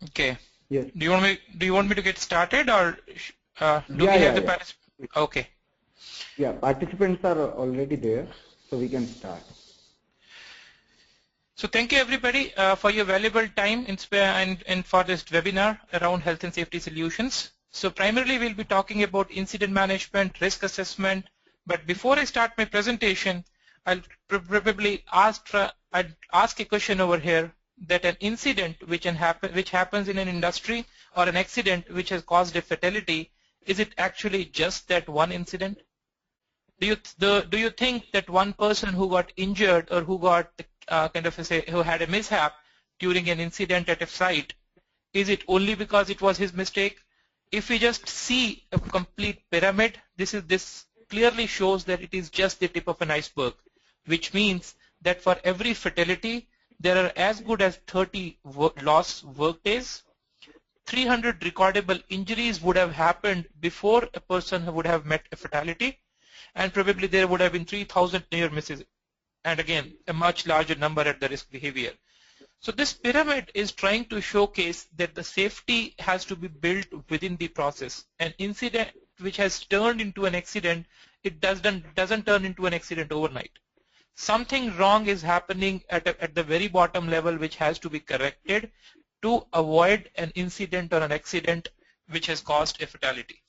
Okay. Yes. Do you want me to get started, or do we have the participants? Okay. Yeah, participants are already there, so we can start. So thank you everybody for your valuable time and for this webinar around health and safety solutions. So primarily we'll be talking about incident management, risk assessment, but before I start my presentation, I'll probably ask a question over here, that an incident which happens in an industry, or an accident which has caused a fatality, is it actually just that one incident? Do you think that one person who got injured, or who got who had a mishap during an incident at a site, is it only because it was his mistake? If we just see a complete pyramid, this clearly shows that it is just the tip of an iceberg, which means that for every fatality there are as good as 30 lost work days. 300 recordable injuries would have happened before a person would have met a fatality, and probably there would have been 3,000 near misses, and again a much larger number at the risk behavior. So this pyramid is trying to showcase that the safety has to be built within the process. An incident which has turned into an accident, it doesn't turn into an accident overnight. Something wrong is happening at the very bottom level, which has to be corrected to avoid an incident or an accident which has caused a fatality.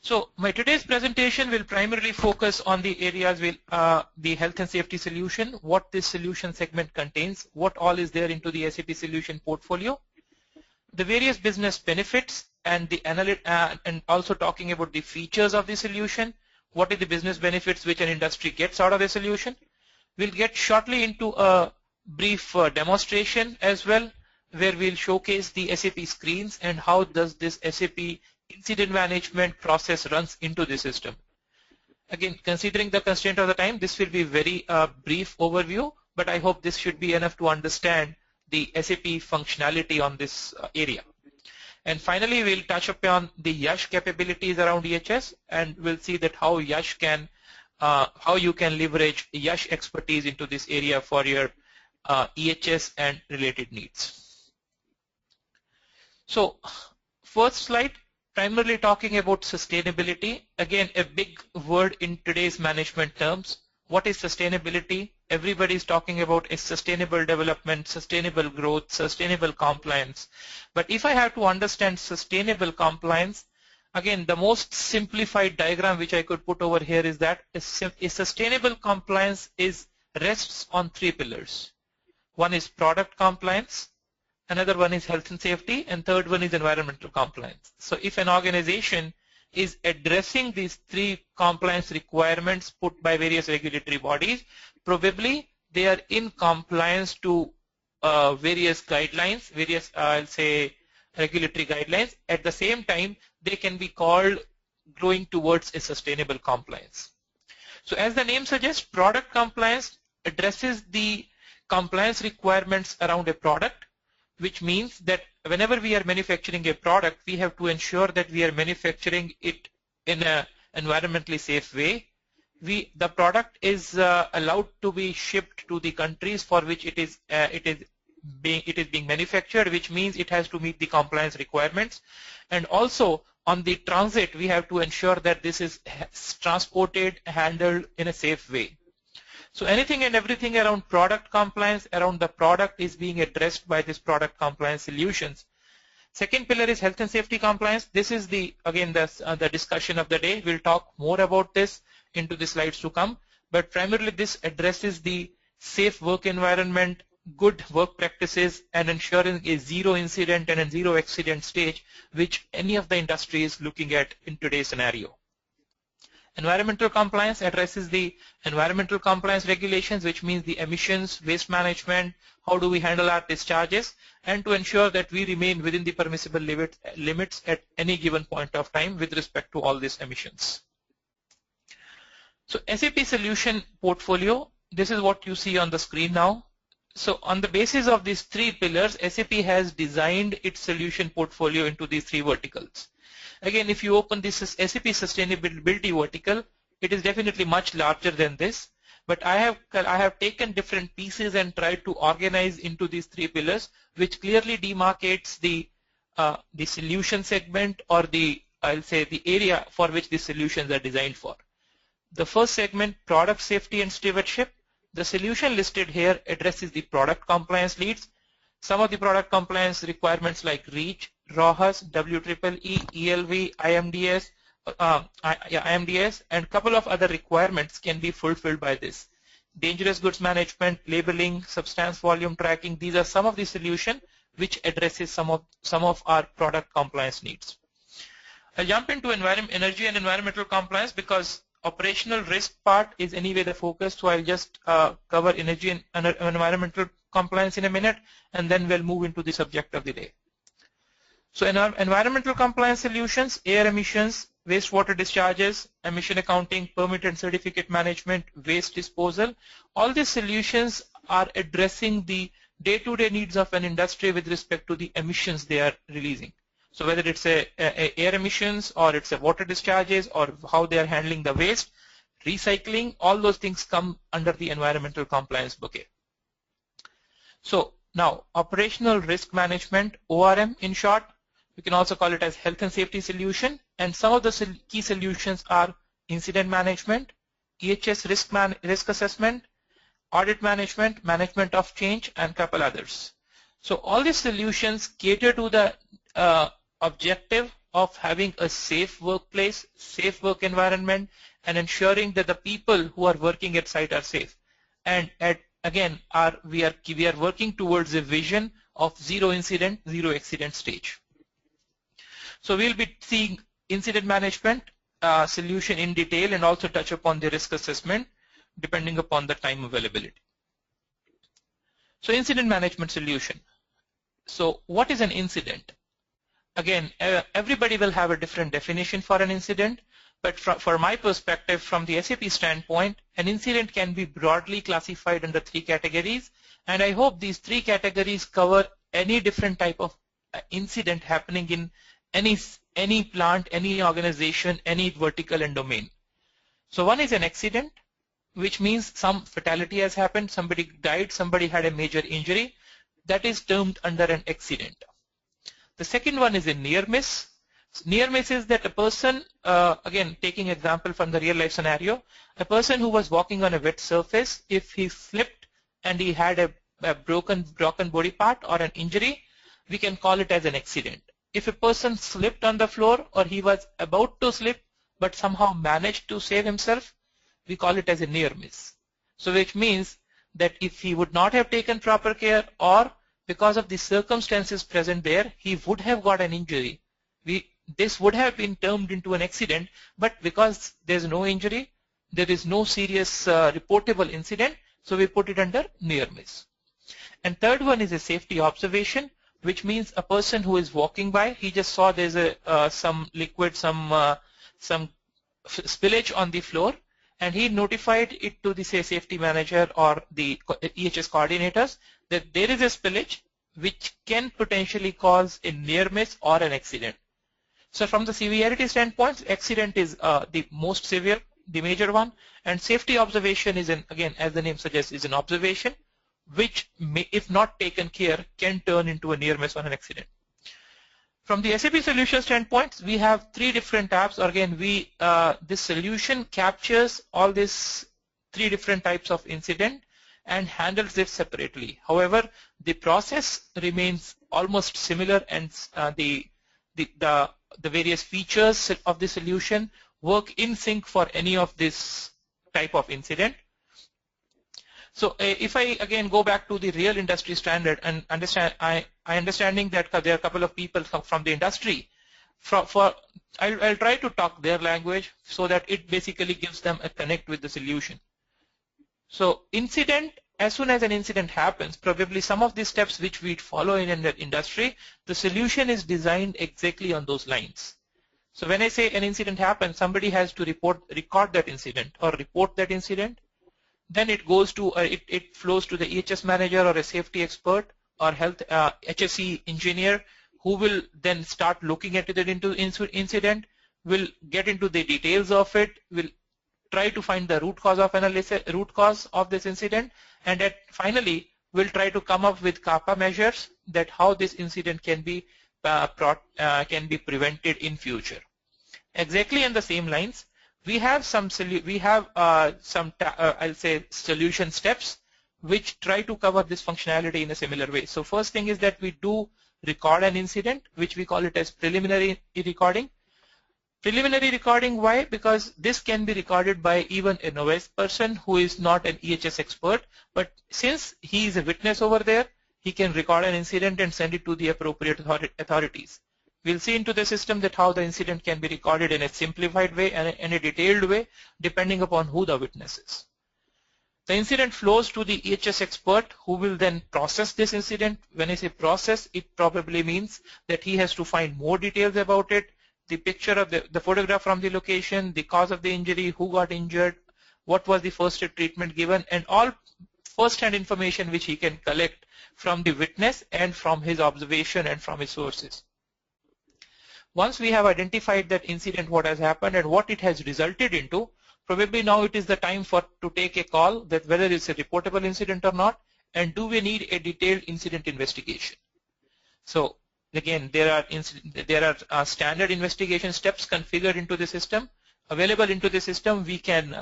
So my today's presentation will primarily focus on the areas with the health and safety solution, what this solution segment contains, what all is there into the SAP solution portfolio, the various business benefits, and and also talking about the features of the solution. What are the business benefits which an industry gets out of the solution? We'll get shortly into a brief demonstration as well, where we'll showcase the SAP screens and how does this SAP incident management process runs into the system. Again, considering the constraint of the time, this will be very brief overview, but I hope this should be enough to understand the SAP functionality on this area. And finally, we'll touch upon the YASH capabilities around EHS, and we'll see that how YASH can, how you can leverage YASH expertise into this area for your EHS and related needs. So, first slide, primarily talking about sustainability. Again, a big word in today's management terms. What is sustainability? Everybody is talking about a sustainable development, sustainable growth, sustainable compliance. But if I have to understand sustainable compliance, again, the most simplified diagram which I could put over here is that a sustainable compliance rests on 3 pillars. One is product compliance, another one is health and safety, and third one is environmental compliance. So if an organization is addressing these 3 compliance requirements put by various regulatory bodies, probably they are in compliance to various guidelines, various I'll say regulatory guidelines. At the same time, they can be called growing towards a sustainable compliance. So as the name suggests, product compliance addresses the compliance requirements around a product, which means that whenever we are manufacturing a product, we have to ensure that we are manufacturing it in an environmentally safe way. The product is allowed to be shipped to the countries for which it is being manufactured, which means it has to meet the compliance requirements. And also on the transit, we have to ensure that this is transported, handled in a safe way. So anything and everything around product compliance, around the product, is being addressed by this product compliance solutions. Second pillar is health and safety compliance. This is again the discussion of the day. We'll talk more about this into the slides to come, but primarily this addresses the safe work environment, good work practices, and ensuring a zero incident and a zero accident stage, which any of the industry is looking at in today's scenario. Environmental compliance addresses the environmental compliance regulations, which means the emissions, waste management, how do we handle our discharges, and to ensure that we remain within the permissible limits at any given point of time with respect to all these emissions. So SAP solution portfolio, this is what you see on the screen now. So on the basis of these 3 pillars, SAP has designed its solution portfolio into these 3 verticals. Again, if you open this SAP sustainability vertical, it is definitely much larger than this, But I have taken different pieces and tried to organize into these 3 pillars, which clearly demarcates the solution segment, or I'll say the area for which the solutions are designed for. The first segment, product safety and stewardship. The solution listed here addresses the product compliance needs. Some of the product compliance requirements like REACH, RoHS, WEEE, ELV, IMDS, and a couple of other requirements can be fulfilled by this. Dangerous goods management, labeling, substance volume tracking, these are some of the solutions which addresses some of our product compliance needs. I'll jump into energy and environmental compliance because operational risk part is anyway the focus, so I'll just cover energy and environmental compliance in a minute, and then we'll move into the subject of the day. So in our environmental compliance solutions, air emissions, wastewater discharges, emission accounting, permit and certificate management, waste disposal, all these solutions are addressing the day-to-day needs of an industry with respect to the emissions they are releasing. So whether it's air emissions, or it's water discharges, or how they are handling the waste, recycling, all those things come under the environmental compliance bouquet. So now, operational risk management, ORM in short, we can also call it as health and safety solution, and some of the key solutions are incident management, EHS risk assessment, audit management, management of change, and a couple others. So all these solutions cater to the objective of having a safe workplace, safe work environment, and ensuring that the people who are working at site are safe. And again, we are working towards a vision of zero incident, zero accident stage. So we'll be seeing incident management solution in detail, and also touch upon the risk assessment depending upon the time availability. So incident management solution. So what is an incident? Again, everybody will have a different definition for an incident, but for my perspective, from the SAP standpoint, an incident can be broadly classified under 3 categories, and I hope these 3 categories cover any different type of incident happening in any plant, any organization, any vertical and domain. So one is an accident, which means some fatality has happened, somebody died, somebody had a major injury. That is termed under an accident. The second one is a near miss. Near miss is that a person, again taking example from the real life scenario, a person who was walking on a wet surface, if he slipped and he had a broken body part or an injury, we can call it as an accident. If a person slipped on the floor, or he was about to slip but somehow managed to save himself, we call it as a near miss. So which means that if he would not have taken proper care, or because of the circumstances present there, he would have got an injury, this would have been termed into an accident, but because there's no injury, there is no serious reportable incident, so we put it under near miss. And third one is a safety observation, which means a person who is walking by, he just saw there's some liquid, some spillage on the floor, and he notified it to the safety manager or the EHS coordinators that there is a spillage which can potentially cause a near miss or an accident. So from the severity standpoint, accident is the most severe, the major one, and safety observation is again, as the name suggests, is an observation which may, if not taken care, can turn into a near miss or an accident. From the SAP solution standpoint, we have 3 different tabs. Again, this solution captures all these 3 different types of incident and handles it separately. However, the process remains almost similar, and the various features of the solution work in sync for any of this type of incident. So if I again go back to the real industry standard and understanding that there are a couple of people from the industry, I'll try to talk their language so that it basically gives them a connect with the solution. So incident, as soon as an incident happens, probably some of the steps which we follow in the industry, the solution is designed exactly on those lines. So when I say an incident happens, somebody has to record that incident or report that incident. Then it goes to it flows to the EHS manager or a safety expert or health HSE engineer, who will then start looking at the incident, will get into the details of it, will try to find the root cause of this incident, and finally we'll try to come up with kappa measures that how this incident can be prevented in future. Exactly in the same lines, we have I'll say solution steps which try to cover this functionality in a similar way. So first thing is that we do record an incident, which we call it as preliminary recording. Preliminary recording, why? Because this can be recorded by even a novice person who is not an EHS expert, but since he is a witness over there, he can record an incident and send it to the appropriate authorities. We'll see into the system that how the incident can be recorded in a simplified way and in a detailed way, depending upon who the witness is. The incident flows to the EHS expert who will then process this incident. When I say process, it probably means that he has to find more details about it, the picture of the photograph from the location, the cause of the injury, who got injured, what was the first aid treatment given, and all first-hand information which he can collect from the witness and from his observation and from his sources. Once we have identified that incident, what has happened and what it has resulted into, probably now it is the time to take a call that whether it's a reportable incident or not, and do we need a detailed incident investigation. So again, there are standard investigation steps configured into the system, available into the system. We can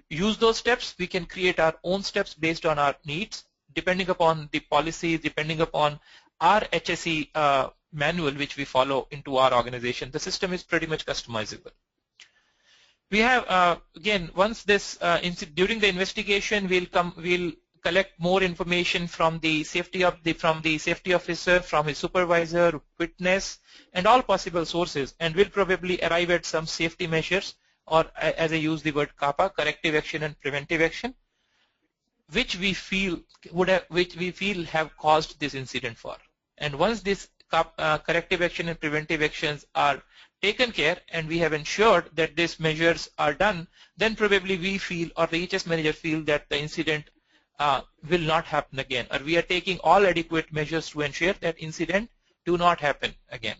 use those steps. We can create our own steps based on our needs, depending upon the policy, depending upon our HSE manual which we follow into our organization. The system is pretty much customizable. We have again, once this during the investigation, we'll collect more information from the safety officer, from his supervisor, witness, and all possible sources, and we'll probably arrive at some safety measures, or as I use the word kappa, corrective action and preventive action, which we feel have caused this incident for. And once this corrective action and preventive actions are taken care and we have ensured that these measures are done, then probably we feel, or the EHS manager feel, that the incident will not happen again, or we are taking all adequate measures to ensure that incident do not happen again.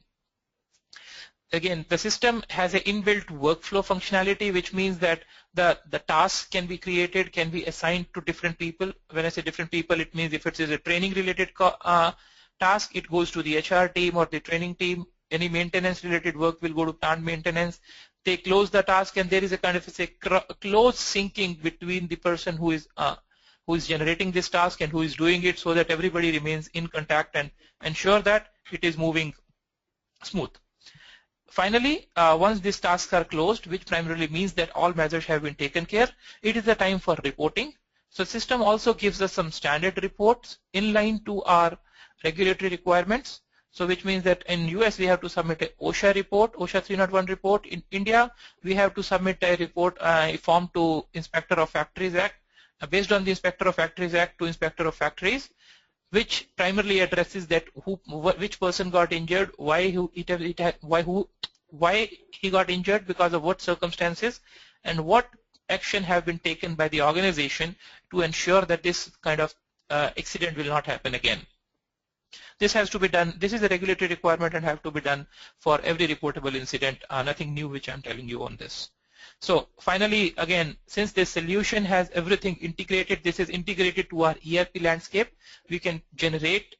Again, the system has an inbuilt workflow functionality, which means that the tasks can be created, can be assigned to different people. When I say different people, it means if it is a training related task, it goes to the HR team or the training team. Any maintenance related work will go to plant maintenance. They close the task, and there is a kind of close syncing between the person who is generating this task and who is doing it, so that everybody remains in contact and ensure that it is moving smooth. Finally, once these tasks are closed, which primarily means that all measures have been taken care, it is the time for reporting. So system also gives us some standard reports in line to our regulatory requirements. So which means that in US we have to submit a OSHA report, OSHA 301 report. In India, we have to submit a report, a form to Inspector of Factories Act, based on the Inspector of Factories Act to Inspector of Factories, which primarily addresses that which person got injured, why he got injured, because of what circumstances, and what action have been taken by the organization to ensure that this kind of accident will not happen again. This has to be done. This is a regulatory requirement and have to be done for every reportable incident. Nothing new which I'm telling you on this. So finally, again, since this solution has everything integrated, this is integrated to our ERP landscape, we can generate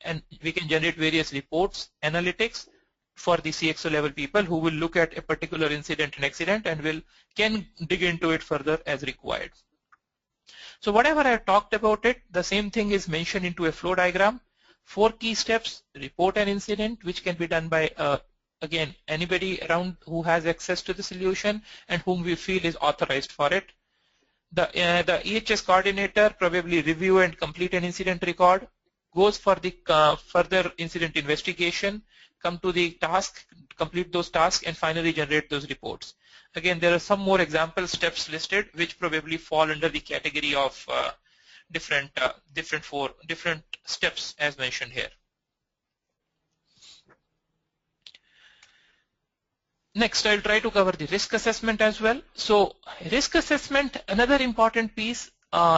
various reports, analytics for the CXO level people who will look at a particular incident and accident and can dig into it further as required. So whatever I talked about it, the same thing is mentioned into a flow diagram. 4 key steps: report an incident, which can be done by again, anybody around who has access to the solution and whom we feel is authorized for it. The EHS coordinator probably review and complete an incident record, goes for the further incident investigation, come to the task, complete those tasks, and finally generate those reports. Again, there are some more example steps listed which probably fall under the category of different steps as mentioned here. Next, I'll try to cover the risk assessment as well. So risk assessment, another important piece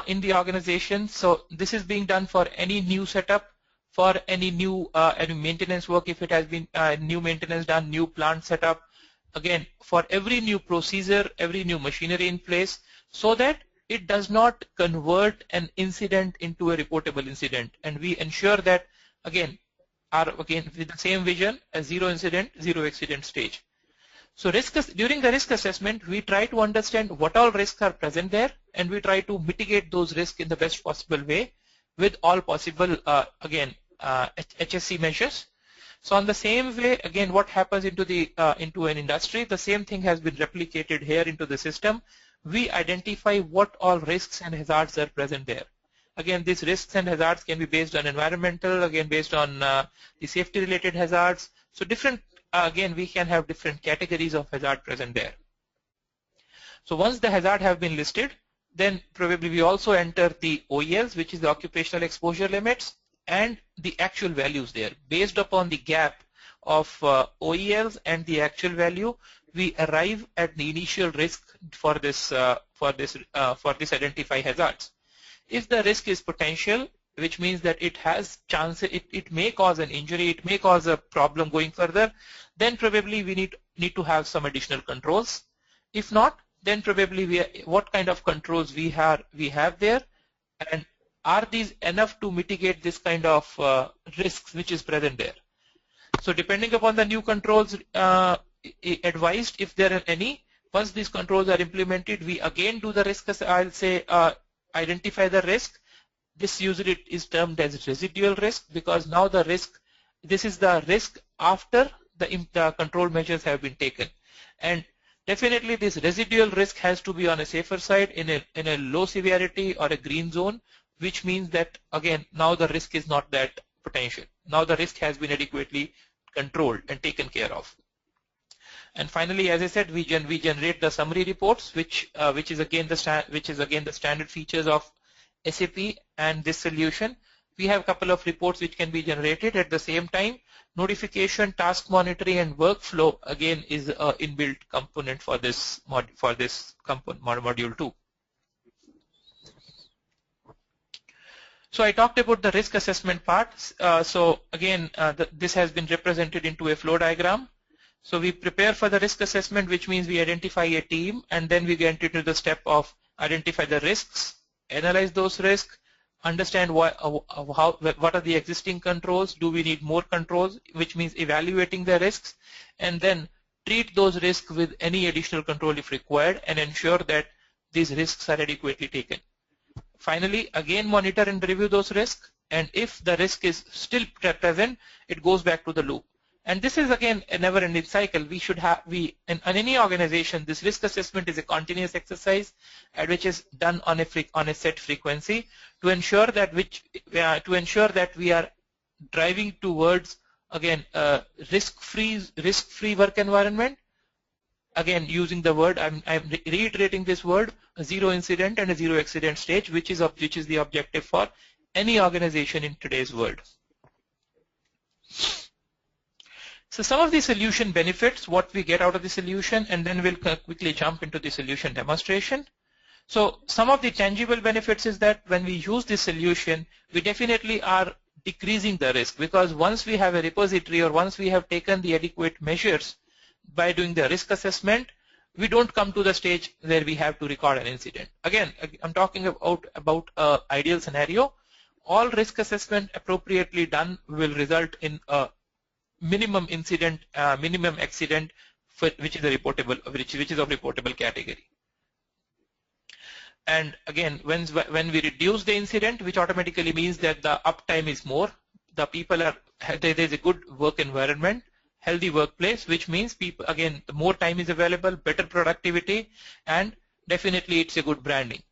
in the organization. So this is being done for any new setup, for any new maintenance work, if it has been new maintenance done, new plant setup. Again, for every new procedure, every new machinery in place, so that it does not convert an incident into a reportable incident, and we ensure that again with the same vision, a zero incident, zero accident stage. So during the risk assessment, we try to understand what all risks are present there, and we try to mitigate those risks in the best possible way with all possible HSC measures. So on the same way, again, what happens into an industry, the same thing has been replicated here into the system. We identify what all risks and hazards are present there. Again, these risks and hazards can be based on environmental, again based on the safety related hazards. So different, again, we can have different categories of hazard present there. So once the hazard have been listed, then probably we also enter the OELs, which is the occupational exposure limits, and the actual values there. Based upon the gap of OELs and the actual value, we arrive at the initial risk for this identify hazards. If the risk is potential, which means that it has chance, it may cause an injury, it may cause a problem going further, then probably we need to have some additional controls. If not, then probably what kind of controls we have there, and are these enough to mitigate this kind of risks which is present there. So depending upon the new controls advised, if there are any, once these controls are implemented, we again do the risk, I'll say identify the risk. This usually is termed as residual risk, because now the risk, this is the risk after the control measures have been taken. And definitely this residual risk has to be on a safer side, in a low severity or a green zone, which means that again now the risk is not that potential. Now the risk has been adequately controlled and taken care of. And finally, as I said, we generate the summary reports, which is again the standard features of SAP and this solution. We have a couple of reports which can be generated at the same time. Notification, task monitoring, and workflow again is an inbuilt component for this module 2. So I talked about the risk assessment part. So again, this has been represented into a flow diagram. So we prepare for the risk assessment, which means we identify a team, and then we get into the step of identify the risks, analyze those risks, understand what are the existing controls, do we need more controls, which means evaluating the risks, and then treat those risks with any additional control if required, and ensure that these risks are adequately taken. Finally, again monitor and review those risks, and if the risk is still present, it goes back to the loop. And this is again a never-ending cycle. In any organization, this risk assessment is a continuous exercise, which is done on a set frequency to ensure that we are driving towards again risk-free work environment. Again, using the word, I'm reiterating this word, a zero incident and a zero accident stage, which is the objective for any organization in today's world. So some of the solution benefits, what we get out of the solution, and then we'll quickly jump into the solution demonstration. So some of the tangible benefits is that when we use this solution, we definitely are decreasing the risk, because once we have a repository or once we have taken the adequate measures by doing the risk assessment, we don't come to the stage where we have to record an incident. Again, I'm talking about an ideal scenario. All risk assessment appropriately done will result in a minimum incident, minimum accident, which is of reportable category. And again, when we reduce the incident, which automatically means that the uptime is more, the people there's a good work environment, healthy workplace, which means people, again, the more time is available, better productivity, and definitely it's a good branding.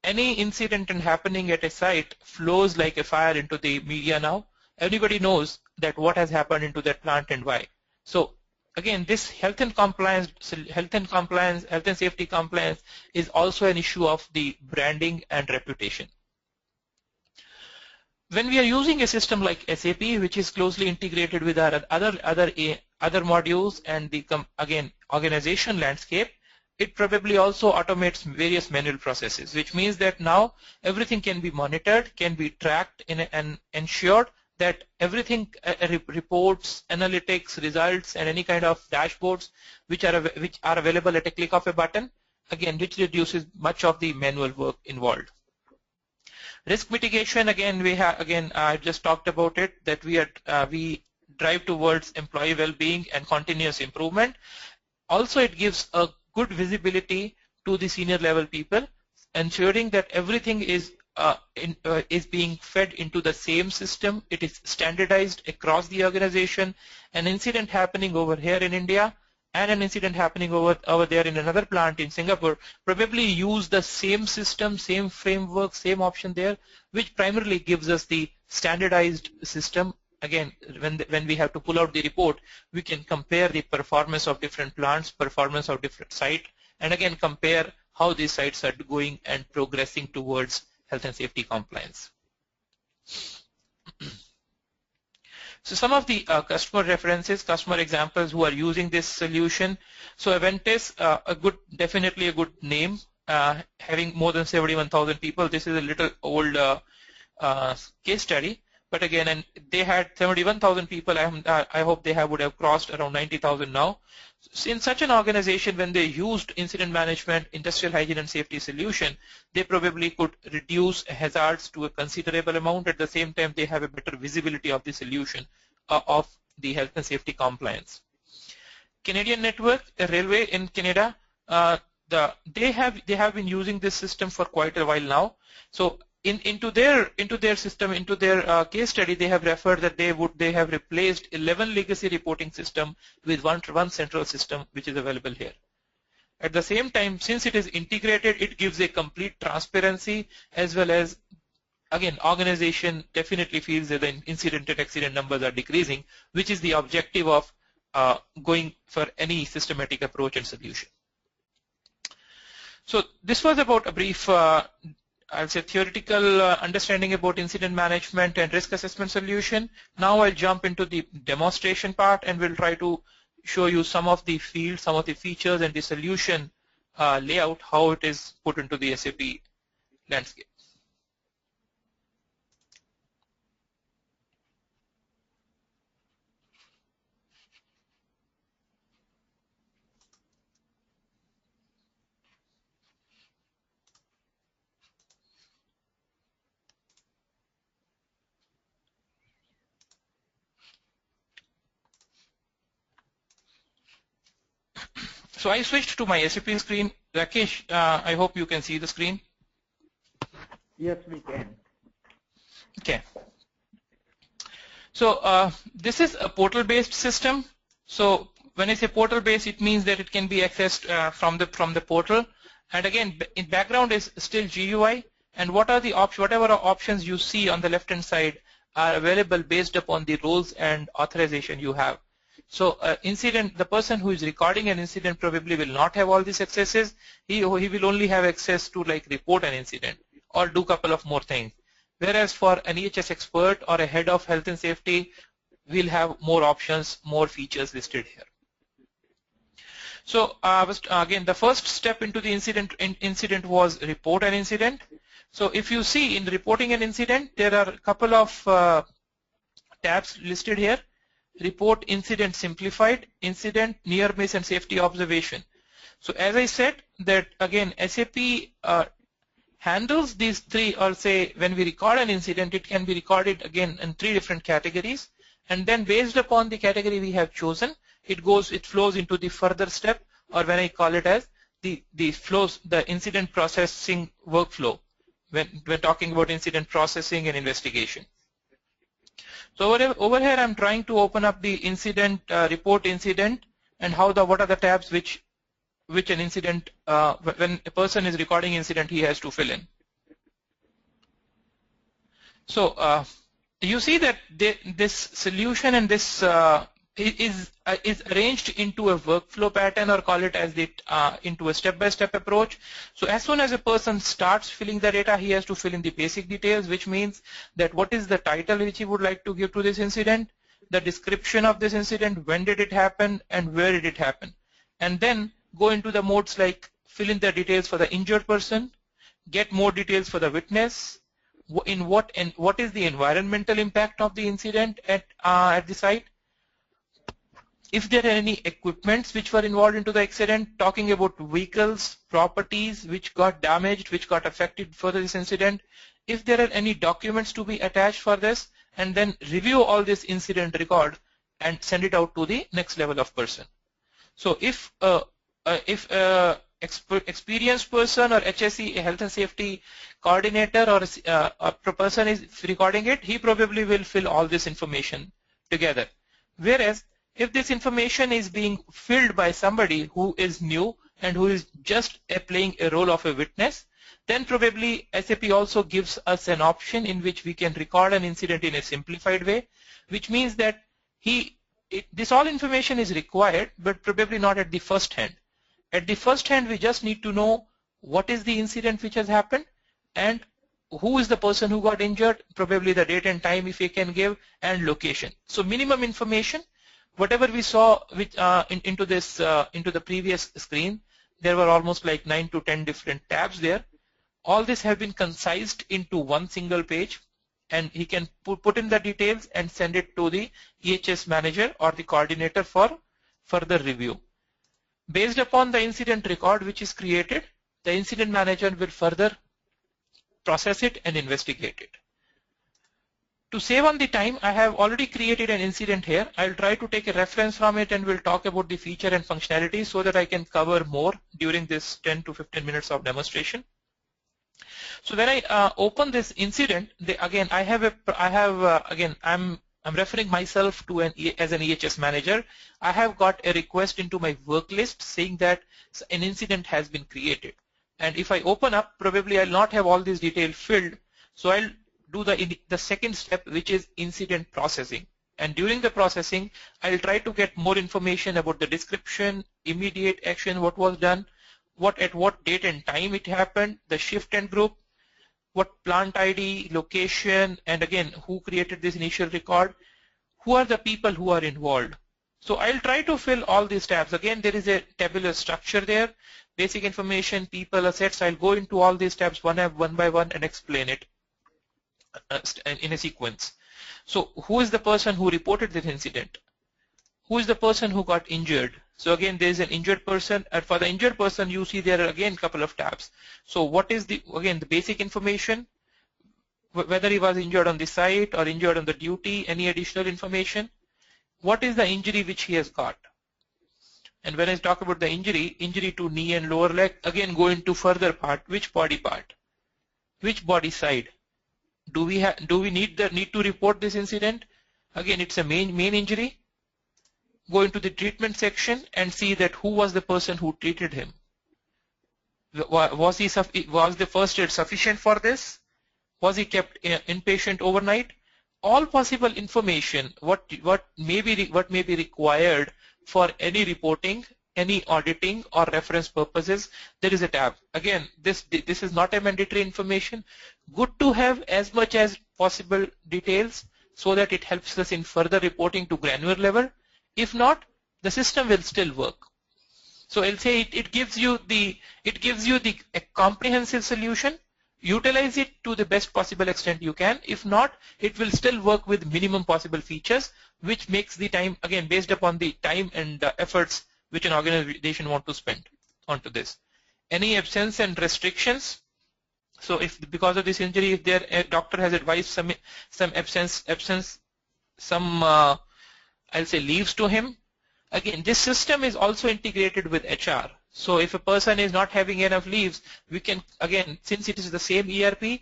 Any incident happening at a site flows like a fire into the media now. Everybody knows that what has happened into that plant and why. So again, this health and safety compliance is also an issue of the branding and reputation. When we are using a system like SAP, which is closely integrated with our other modules and the again organization landscape, it probably also automates various manual processes, which means that now everything can be monitored, can be tracked and ensured that everything, reports, analytics, results, and any kind of dashboards which are available at a click of a button, again, which reduces much of the manual work involved. Risk mitigation, again, I just talked about it, that we drive towards employee well-being and continuous improvement. Also, it gives a good visibility to the senior level people, ensuring that everything is being fed into the same system. It is standardized across the organization. An incident happening over here in India and an incident happening over there in another plant in Singapore probably use the same system, same framework, same option there, which primarily gives us the standardized system. Again, when we have to pull out the report, we can compare the performance of different plants, performance of different sites, and again compare how these sites are going and progressing towards health and safety compliance. So some of the customer references, customer examples who are using this solution. So Aventis, definitely a good name, having more than 71,000 people. This is a little old case study, but again, and they had 71,000 people. I hope they would have crossed around 90,000 now. So in such an organization, when they used incident management, industrial hygiene and safety solution, they probably could reduce hazards to a considerable amount. At the same time, they have a better visibility of the solution of the health and safety compliance. Canadian network, a railway in Canada, they have been using this system for quite a while now. So into their system, into their case study, they have referred that they have replaced 11 legacy reporting system with one central system, which is available here. At the same time, since it is integrated, it gives a complete transparency, as well as, again, organization definitely feels that the incident and accident numbers are decreasing, which is the objective of going for any systematic approach and solution. So this was about a brief I'll say theoretical understanding about incident management and risk assessment solution. Now I'll jump into the demonstration part, and we'll try to show you some of the fields, some of the features, and the solution layout, how it is put into the SAP landscape. So I switched to my SAP screen. Rakesh, I hope you can see the screen. Yes, we can. Okay. So this is a portal-based system. So when I say portal-based, it means that it can be accessed from the portal. And again, in background is still GUI. And what are the whatever options you see on the left-hand side are available based upon the roles and authorization you have. So the person who is recording an incident probably will not have all these accesses. He will only have access to like report an incident or do a couple of more things. Whereas for an EHS expert or a head of health and safety, we'll have more options, more features listed here. So again, the first step into the incident was report an incident. So if you see in reporting an incident, there are a couple of tabs listed here. Report incident simplified, incident, near miss, and safety observation. So as I said that again, SAP handles these three, or say when we record an incident, it can be recorded again in three different categories, and then based upon the category we have chosen, it flows into the further step, or when I call it as the incident processing workflow when we're talking about incident processing and investigation. So over here, I'm trying to open up the incident, report incident, and what are the tabs which an incident, when a person is recording incident, he has to fill in. So you see that this solution and this is arranged into a workflow pattern, or call it as into a step-by-step approach. So as soon as a person starts filling the data, he has to fill in the basic details, which means that what is the title which he would like to give to this incident, the description of this incident, when did it happen, and where did it happen, and then go into the modes like fill in the details for the injured person, get more details for the witness, what is the environmental impact of the incident at the site, if there are any equipments which were involved into the accident, talking about vehicles, properties which got damaged, which got affected for this incident, if there are any documents to be attached for this, and then review all this incident record and send it out to the next level of person. So if experienced person or HSE, a health and safety coordinator, or a person is recording it, he probably will fill all this information together. Whereas if this information is being filled by somebody who is new and who is just playing a role of a witness, then probably SAP also gives us an option in which we can record an incident in a simplified way, which means that this all information is required, but probably not at the first hand. At the first hand, we just need to know what is the incident which has happened and who is the person who got injured, probably the date and time if we can give, and location. So minimum information. Whatever we saw into the previous screen, there were almost like 9 to 10 different tabs there. All this have been concised into one single page, and he can put in the details and send it to the EHS manager or the coordinator for further review. Based upon the incident record which is created, the incident manager will further process it and investigate it. To save on the time, I have already created an incident here. I'll try to take a reference from it and we'll talk about the feature and functionality so that I can cover more during this 10 to 15 minutes of demonstration. So when I open this incident, I'm referring myself to as an EHS manager. I have got a request into my work list saying that an incident has been created. And if I open up, probably I'll not have all these details filled. So I'll do the second step, which is incident processing. And during the processing, I'll try to get more information about the description, immediate action, what was done, at what date and time it happened, the shift and group, what plant ID, location, and again, who created this initial record, who are the people who are involved. So I'll try to fill all these tabs. Again, there is a tabular structure there, basic information, people, assets. I'll go into all these tabs one by one and explain it in a sequence. So who is the person who reported this incident? Who is the person who got injured? So again, there is an injured person, and for the injured person, you see there are again a couple of tabs. So what is the basic information, whether he was injured on the site or injured on the duty, any additional information, what is the injury which he has got? And when I talk about the injury to knee and lower leg, again go into further part, which body part, which body side. Do we need to report this incident? Again, it's a main injury. Go into the treatment section and see that who was the person who treated him. Was the first aid sufficient for this? Was he kept inpatient overnight? All possible information, what may be required for any reporting, any auditing or reference purposes, there is a tab. Again, this is not a mandatory information. Good to have as much as possible details so that it helps us in further reporting to granular level. If not, the system will still work. So I'll say it gives you a comprehensive solution. Utilize it to the best possible extent you can. If not, it will still work with minimum possible features, which makes the time, again, based upon the time and efforts which an organization want to spend onto this. Any absence and restrictions. So if because of this injury, if a doctor has advised some absence, I'll say leaves to him. Again, this system is also integrated with HR. So if a person is not having enough leaves, we can, again, since it is the same ERP,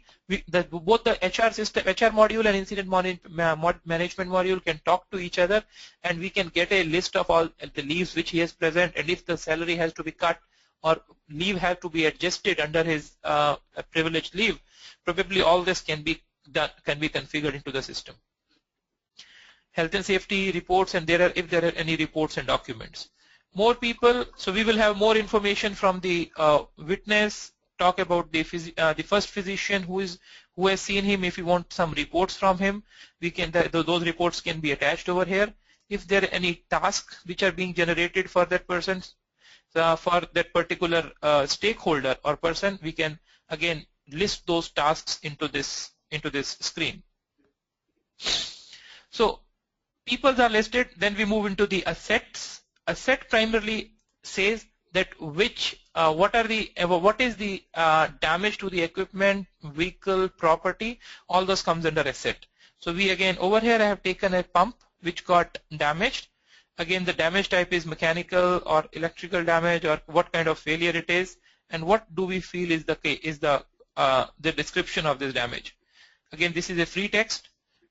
both the HR system, HR module and incident management module can talk to each other, and we can get a list of all the leaves which he has present, and if the salary has to be cut or leave have to be adjusted under his privileged leave, probably all this can be configured into the system. Health and safety reports, and if there are any reports and documents. More people, so we will have more information from the witness, talk about the first physician who has seen him. If you want some reports from him, we can those reports can be attached over here. If there are any tasks which are being generated for that person, for that particular stakeholder or person, we can again list those tasks into this screen. So Peoples are listed. Then we move into the assets. Asset primarily says that what is the damage to the equipment, vehicle, property. All those comes under asset. So we again over here I have taken a pump which got damaged. Again, the damage type is mechanical or electrical damage, or what kind of failure it is, and what do we feel is the description of this damage. Again, this is a free text.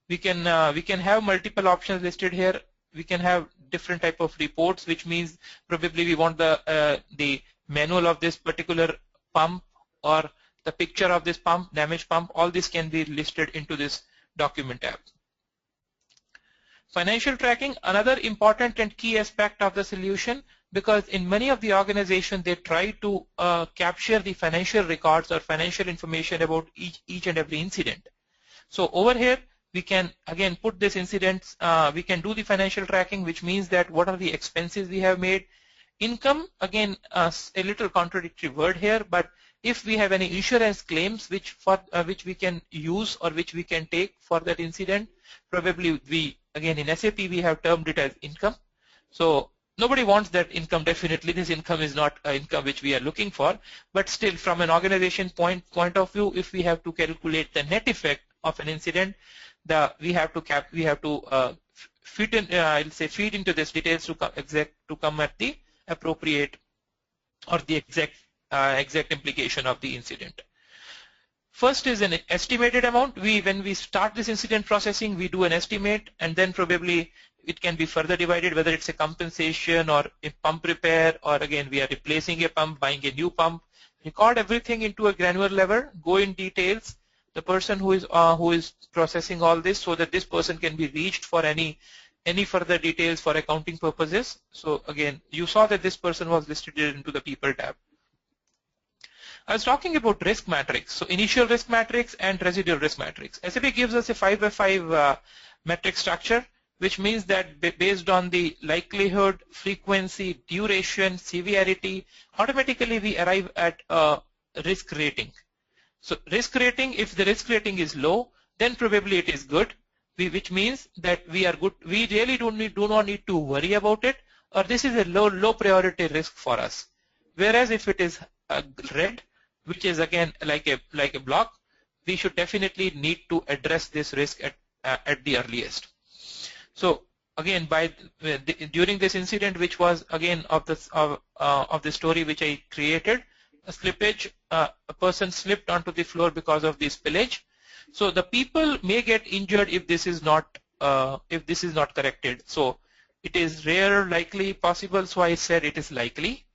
We can have multiple options listed here. We can have different type of reports, which means probably we want the manual of this particular pump or the picture of this pump, damaged pump. All this can be listed into this document tab. Financial tracking, another important and key aspect of the solution, because in many of the organizations they try to capture the financial records or financial information about each and every incident. So over here we can again put this incidents, we can do the financial tracking, which means that what are the expenses we have made. Income, again a little contradictory word here, but if we have any insurance claims which we can use or which we can take for that incident, probably again in SAP we have termed it as income. So nobody wants that income. Definitely this income is not income which we are looking for, but still from an organization point of view, if we have to calculate the net effect of an incident, we have to feed into this details to come at the appropriate or the exact implication of the incident. First is an estimated amount. When we start this incident processing, we do an estimate, and then probably it can be further divided, whether it's a compensation or a pump repair, or again we are replacing a pump, buying a new pump. Record everything into a granular level, go in details, the person who is processing all this, so that this person can be reached for any further details for accounting purposes. So again, you saw that this person was listed into the people tab. I was talking about risk matrix. So initial risk matrix and residual risk matrix. SAP gives us a 5x5 metric structure, which means that based on the likelihood, frequency, duration, severity, automatically we arrive at a risk rating. So risk rating, if the risk rating is low, then probably it is good, which means that we are good. We really do not need to worry about it, or this is a low priority risk for us. Whereas if it is red, which is again like a block, we should definitely need to address this risk at the earliest. So again, during this incident, which was again of the story which I created, a slippage, a person slipped onto the floor because of the spillage. So the people may get injured if this is not corrected. So it is rare, likely, possible. So I said it is likely.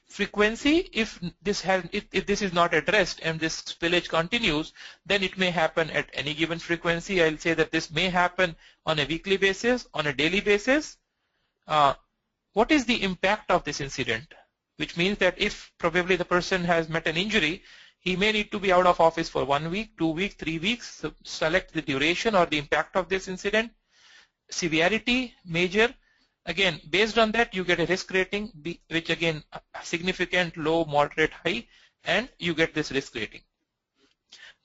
Frequency, if this is not addressed and this spillage continues, then it may happen at any given frequency. I'll say that this may happen on a weekly basis, on a daily basis. What is the impact of this incident? Which means that if probably the person has met an injury, he may need to be out of office for 1 week, 2 weeks, 3 weeks. So select the duration or the impact of this incident. Severity, major. Again, based on that, you get a risk rating, which again, significant, low, moderate, high, and you get this risk rating.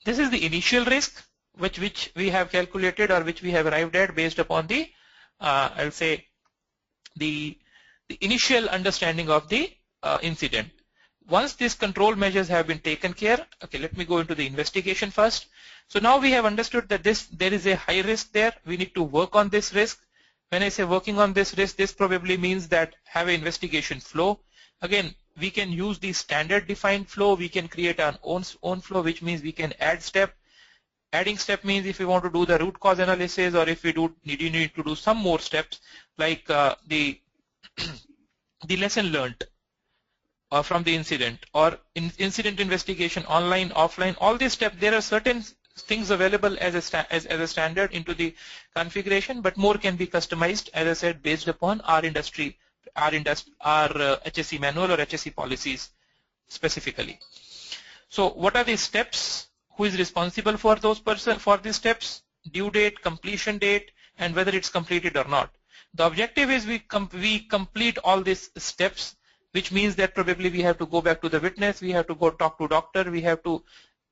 This is the initial risk, which we have calculated or which we have arrived at based upon the, I'll say, the initial understanding of the incident. Once these control measures have been taken care, okay, let me go into the investigation first. So now we have understood that there is a high risk there. We need to work on this risk. When I say working on this risk, this probably means that have an investigation flow. Again, we can use the standard defined flow. We can create our own flow, which means we can add step. Adding step means if we want to do the root cause analysis, or if we need to do some more steps, like the lesson learned from the incident, or incident investigation, online, offline, all these steps. There are certain things available as a standard into the configuration, but more can be customized, as I said, based upon our industry, our HSE manual or HSE policies specifically. So what are the steps? Who is responsible for these steps? Due date, completion date, and whether it's completed or not. The objective is we complete all these steps, which means that probably we have to go back to the witness, we have to go talk to doctor, we have to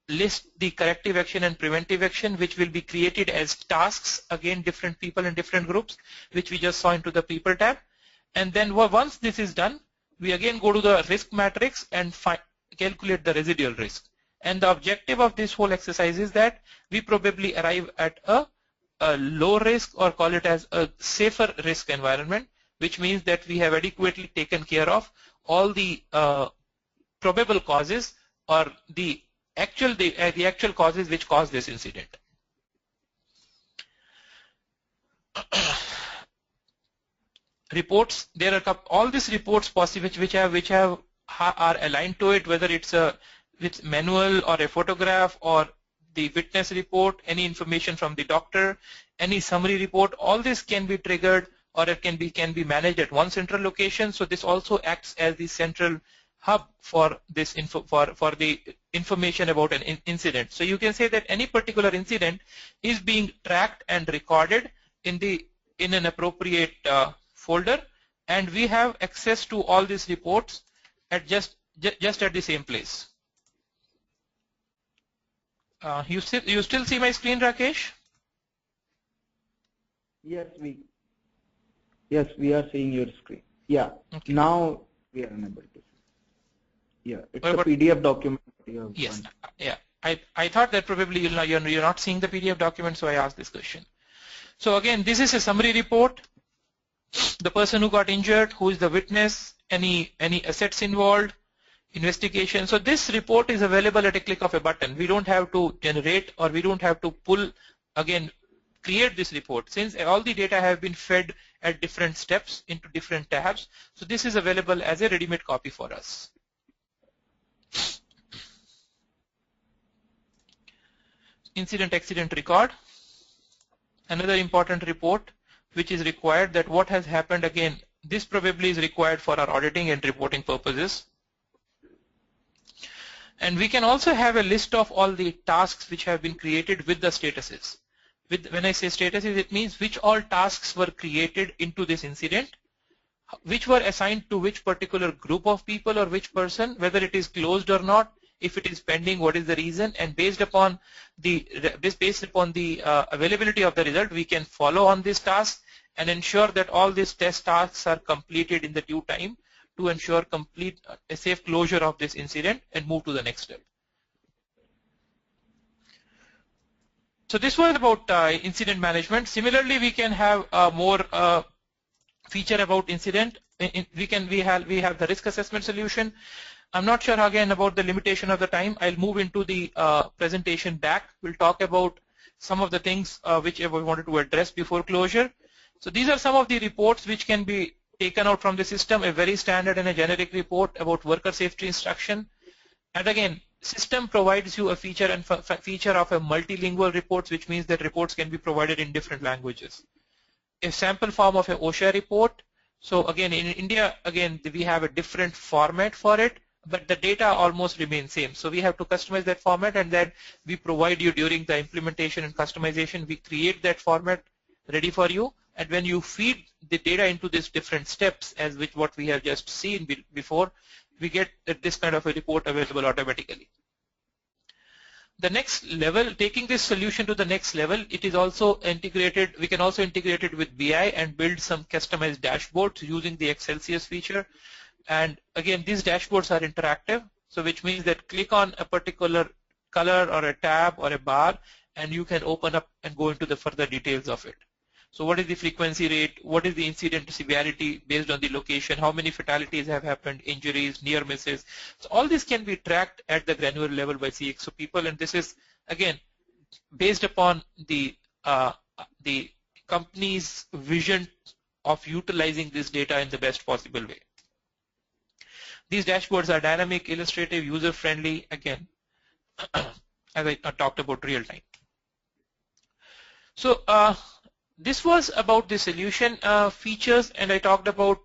list the corrective action and preventive action, which will be created as tasks, again different people in different groups, which we just saw into the people tab. And then once this is done, we again go to the risk matrix and calculate the residual risk. And the objective of this whole exercise is that we probably arrive at a low risk, or call it as a safer risk environment, which means that we have adequately taken care of all the probable causes, or the actual causes which caused this incident. Reports, there are all these reports possible which are aligned to it, whether it's manual or a photograph or the witness report, any information from the doctor, any summary report. All this can be triggered, or it can be managed at one central location. So this also acts as the central hub for this for the information about an incident. So you can say that any particular incident is being tracked and recorded in an appropriate folder, and we have access to all these reports at just at the same place. You still see my screen, Rakesh? Yes, we are seeing your screen. Yeah. Okay. Now we are unable to see. Yeah, it's a PDF document. Yes. Yeah. I thought that probably you're not seeing the PDF document, so I asked this question. So again, this is a summary report. The person who got injured, who is the witness, any assets involved, investigation. So this report is available at a click of a button. We don't have to generate, or we don't have to create this report, since all the data have been fed at different steps into different tabs. So this is available as a ready-made copy for us. Incident-accident record. Another important report which is required, that what has happened. Again, this probably is required for our auditing and reporting purposes. And we can also have a list of all the tasks which have been created with the statuses. When I say statuses, it means which all tasks were created into this incident, which were assigned to which particular group of people or which person, whether it is closed or not, if it is pending, what is the reason, and based upon the availability of the result, we can follow on this task and ensure that all these test tasks are completed in the due time to ensure a safe closure of this incident and move to the next step. So this was about incident management. Similarly, we can have more feature about incident. We have the risk assessment solution. I'm not sure again about the limitation of the time. I'll move into the presentation back. We'll talk about some of the things which we wanted to address before closure. So these are some of the reports which can be taken out from the system, a very standard and a generic report about worker safety instruction. And again, system provides you a feature of a multilingual reports, which means that reports can be provided in different languages. A sample form of an OSHA report. So again, in India, again, we have a different format for it, but the data almost remains same. So we have to customize that format, and then we provide you during the implementation and customization. We create that format ready for you, and when you feed the data into these different steps, as with what we have just seen before, we get this kind of a report available automatically. The next level, taking this solution to the next level, it is also integrated. We can also integrate it with BI and build some customized dashboards using the xCelcius feature. And again, these dashboards are interactive, so which means that click on a particular color or a tab or a bar, and you can open up and go into the further details of it. So what is the frequency rate? What is the incident severity based on the location? How many fatalities have happened? Injuries, near misses. So all this can be tracked at the granular level by CXO people, and this is again based upon the company's vision of utilizing this data in the best possible way. These dashboards are dynamic, illustrative, user-friendly. Again, as I talked about, real time. So this was about the solution features, and I talked about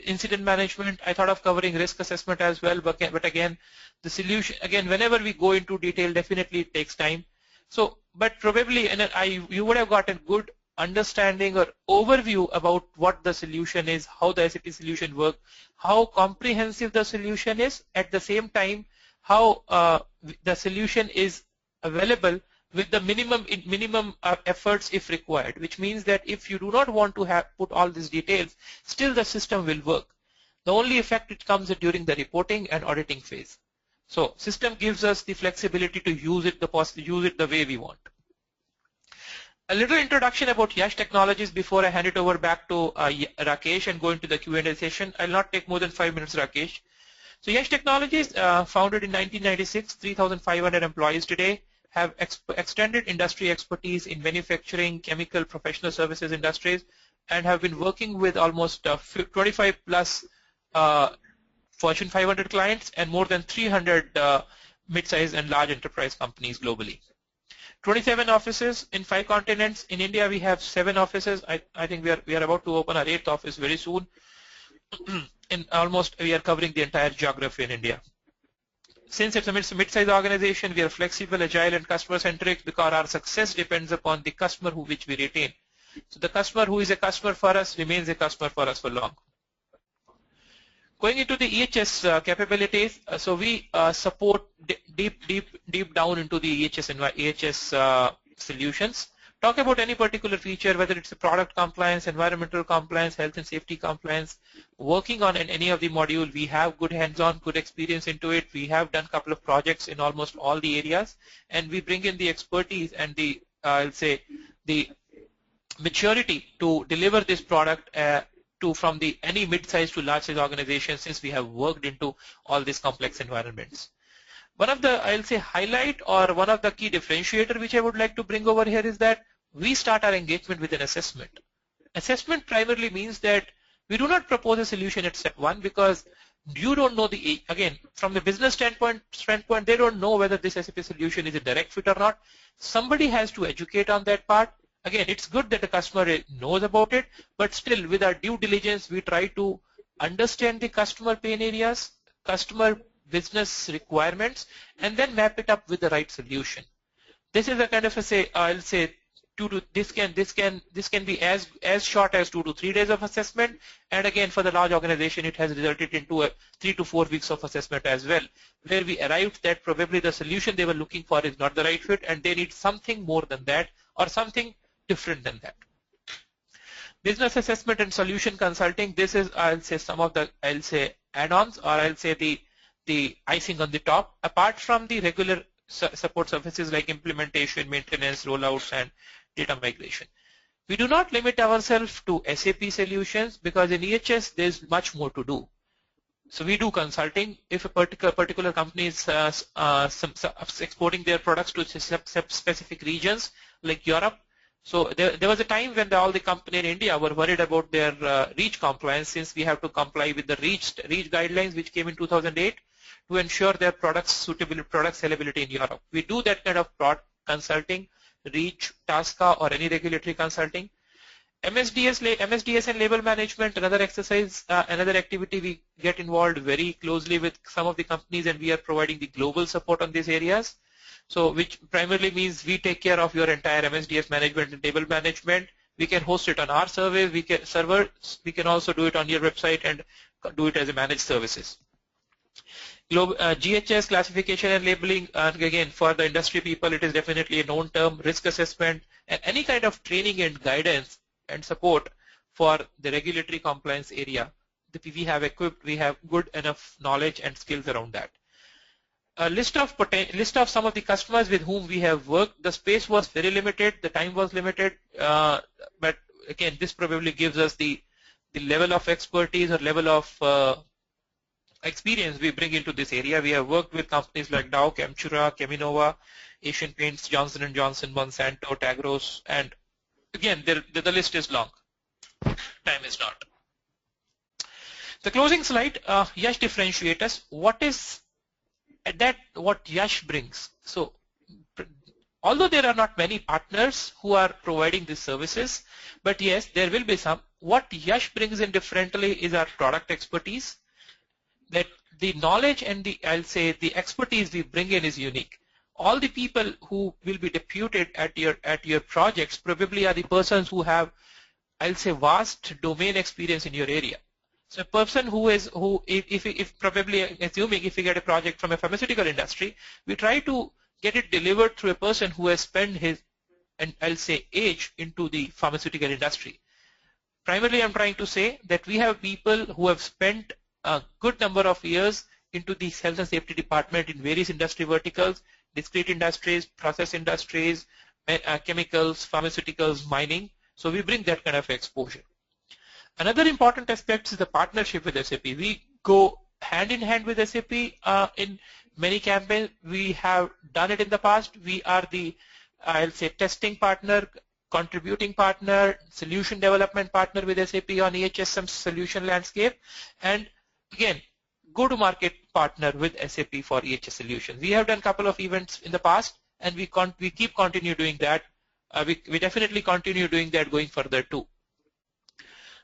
incident management. I thought of covering risk assessment as well, but again, the solution, again, whenever we go into detail, definitely it takes time. So, but probably, and you would have got a good understanding or overview about what the solution is, how the SAP solution works, how comprehensive the solution is. At the same time, how the solution is available with the minimum efforts if required, which means that if you do not want to put all these details, still the system will work. The only effect it comes during the reporting and auditing phase. So system gives us the flexibility to use it the way we want. A little introduction about YASH Technologies before I hand it over back to Rakesh and go into the Q&A session. I'll not take more than 5 minutes, Rakesh. So YASH Technologies, founded in 1996, 3,500 employees today, have extended industry expertise in manufacturing, chemical, professional services industries, and have been working with almost 25 plus Fortune 500 clients and more than 300 mid-sized and large enterprise companies globally. 27 offices in 5 continents. In India, we have 7 offices. I think we are about to open our 8th office very soon. In almost, we are covering the entire geography in India. Since it's a mid-sized organization, we are flexible, agile, and customer-centric because our success depends upon the customer which we retain. So the customer who is a customer for us remains a customer for us for long. Going into the EHS capabilities, so we support deep down into the EHS solutions. Talk about any particular feature, whether it's a product compliance, environmental compliance, health and safety compliance. Working on any of the module, we have good hands-on, good experience into it. We have done a couple of projects in almost all the areas, and we bring in the expertise and the, I'll say, the maturity to deliver this product from any mid-sized to large-size organization, since we have worked into all these complex environments. One of the, I'll say, highlight or one of the key differentiator which I would like to bring over here is that we start our engagement with an assessment. Assessment primarily means that we do not propose a solution at step 1 because you don't know again, from the business standpoint, they don't know whether this SAP solution is a direct fit or not. Somebody has to educate on that part. Again, it's good that the customer knows about it, but still with our due diligence, we try to understand the customer pain areas, customer business requirements, and then map it up with the right solution. This is a kind of a I'll say this can be as short as 2 to 3 days of assessment, and again for the large organization it has resulted into a 3 to 4 weeks of assessment as well, where we arrived that probably the solution they were looking for is not the right fit and they need something more than that or something different than that. Business assessment and solution consulting, this is, I'll say, some of the, I'll say, add-ons, or I'll say the icing on the top, apart from the regular support services like implementation, maintenance, rollouts, and data migration. We do not limit ourselves to SAP solutions because in EHS there's much more to do. So we do consulting. If a particular company is exporting their products to specific regions like Europe, so there was a time when all the companies in India were worried about their REACH compliance, since we have to comply with the REACH guidelines which came in 2008 to ensure their product sellability in Europe. We do that kind of product consulting, REACH, TASCA, or any regulatory consulting. MSDS and label management, another exercise, another activity we get involved very closely with some of the companies, and we are providing the global support on these areas. So which primarily means we take care of your entire MSDS management and label management. We can host it on our servers, we can also do it on your website and do it as a managed services. GHS, classification and labeling, and again for the industry people it is definitely a known term. Risk assessment and any kind of training and guidance and support for the regulatory compliance area that we have equipped, we have good enough knowledge and skills around that. A list of some of the customers with whom we have worked. The space was very limited, the time was limited, but again this probably gives us the level of expertise or level of experience we bring into this area. We have worked with companies like Dow, Chemtura, Cheminova, Asian Paints, Johnson & Johnson, Monsanto, Tagros, and again the list is long. Time is not. The closing slide, YASH Differentiators. What YASH brings. So although there are not many partners who are providing these services, but yes, there will be some. What YASH brings in differently is our product expertise. That the knowledge and I'll say the expertise we bring in is unique. All the people who will be deputed at your projects probably are the persons who have, I'll say, vast domain experience in your area. So a person if probably assuming if we get a project from a pharmaceutical industry, we try to get it delivered through a person who has spent his, and I'll say age, into the pharmaceutical industry. Primarily I'm trying to say that we have people who have spent a good number of years into the health and safety department in various industry verticals, discrete industries, process industries, chemicals, pharmaceuticals, mining. So we bring that kind of exposure. Another important aspect is the partnership with SAP. We go hand in hand with SAP in many campaigns. We have done it in the past. We are the, I'll say, testing partner, contributing partner, solution development partner with SAP on EHSM solution landscape, and again, go-to-market partner with SAP for EHS solutions. We have done a couple of events in the past, and we keep continue doing that. We definitely continue doing that going further too.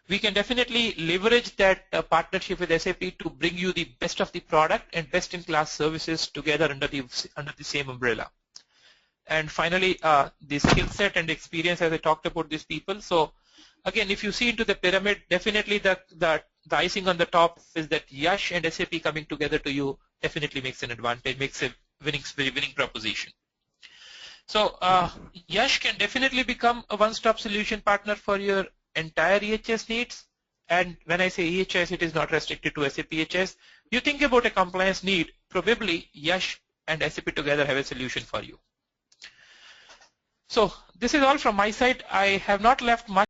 We can definitely leverage that partnership with SAP to bring you the best of the product and best-in-class services together under the same umbrella. And finally, the skill set and experience, as I talked about these people. So again, if you see into the pyramid, definitely the icing on the top is that YASH and SAP coming together to you definitely makes an advantage, makes a winning proposition. So YASH can definitely become a one-stop solution partner for your entire EHS needs. And when I say EHS, it is not restricted to SAP EHS. You think about a compliance need, probably YASH and SAP together have a solution for you. So this is all from my side. I have not left much